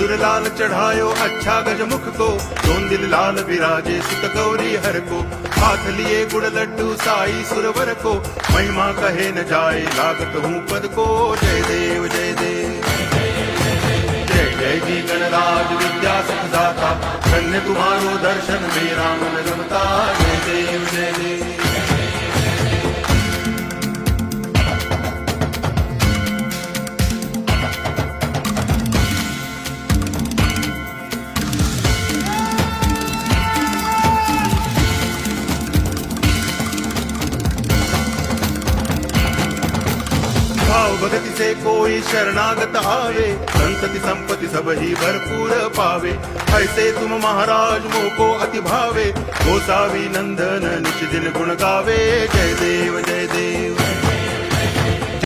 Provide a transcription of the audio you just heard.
सिंदूर लाल चढ़ायो अच्छा गजमुख को, दोन दिल लाल विराजे सुत गौरी हर को, हाथ लिए गुड़ लड्डू साई सुरवर को, महिमा कहे न जाए लागत हूँ पद को। जय देव जय देव जय जय जी गणराज विद्या सुख दाता, धन्य तुम्हारो दर्शन मेरा मन रमता। जय देव जय देव भाव भगति से कोई शरणागत आवे, संतति संपत्ति सब ही भरपूर पावे। ऐसे तुम महाराज मोको अति भावे, गोसावी नंदन निच दिन गुण गावे। जय देव जय देव